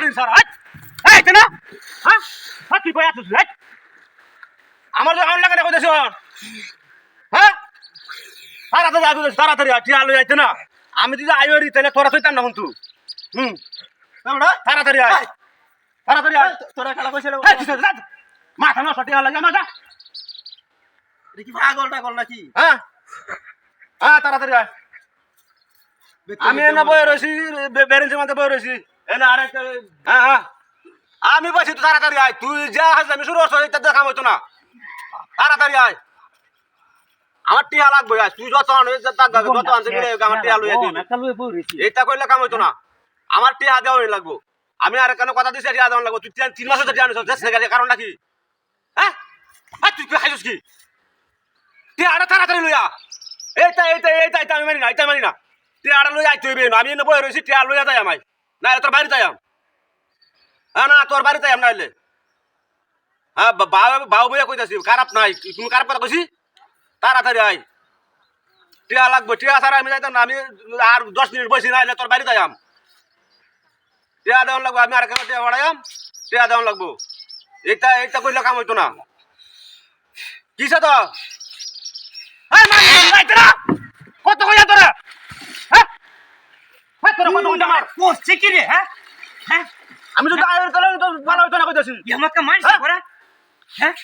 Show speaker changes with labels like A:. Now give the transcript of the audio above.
A: বাড়ি স্যার এই তো না হ্যাঁ হ্যাঁ তুই কই আছিস রে আমার যে আমার লাগাটা কইতেছ হ্যাঁ তাড়াতাড়ি টিয়া লই আইতে না আমি যদি আইওরি তাহলে তোরা তুইতাম না কিন্তু তাড়াতাড়ি আয় তাড়াতাড়ি আয়
B: তোরা খেলা কইছিল
A: মাথা নষ্ট টিয়া লাগে মাথা
B: দেখি পাগল টাগল নাকি
A: হ্যাঁ হ্যাঁ তাড়াতাড়ি আয় আমি এনে বয়ে রয়েছি বেরেন্সের মধ্যে বয়ে রয়েছি এনে আরেক হ্যাঁ হ্যাঁ আমি বলছি তুই তাড়াতাড়ি আয় তুই যা আমি শুরু করছো এটা দেখা হইতো না তাড়াতাড়ি আয় আমার টিয়া লাগবে তুই যত আনছে আমার টিয়া লইয়া এইটা করলে কাম হইতো না আমার টিয়া দেওয়া লাগবো আমি আর কেন কথা দিচ্ছি টিয়া দেওয়া লাগবো তুই 3 মাসে টিয়া আনিস কারণ নাকি হ্যাঁ তুই কি খাইছিস কি টিয়াটা তাড়াতাড়ি লইয়া এইটা আমি মানি না এইটা মানি না টিয়াটা লইয়া আইতে হইবে আমি এনে বয়ে রয়েছি টিয়া লইয়া যাই আমায় না তোর বাড়িতে যাই হ্যাঁ না তোর বাড়িতে যাই নাইলে হ্যাঁ বাবু বইয়া কইতাছি খারাপ নাই তুমি খারাপ কথা কইছি তাড়াতাড়ি আয় টিয়া লাগবে টিয়া ছাড়া আমি যাইতাম না আমি আর 10 মিনিট বসি না এলে তোর বাড়িতে যাই টিয়া দেওয়ান লাগবো আমি আর কেন টিয়া বাড়াইম টিয়া দেওয়ান লাগবো এইটা কইলে কাম হইতো না কিসে তো কত কইয়া তোরা হ্যাঁ তোরা কত কইয়া আমার
B: পোস্টে কি রে হ্যাঁ হ্যাঁ
A: আমি যদি আয়ের কারণে তো ভালো হইতো না কইতাছি
B: আমাকে মানছ করা হ্যাঁ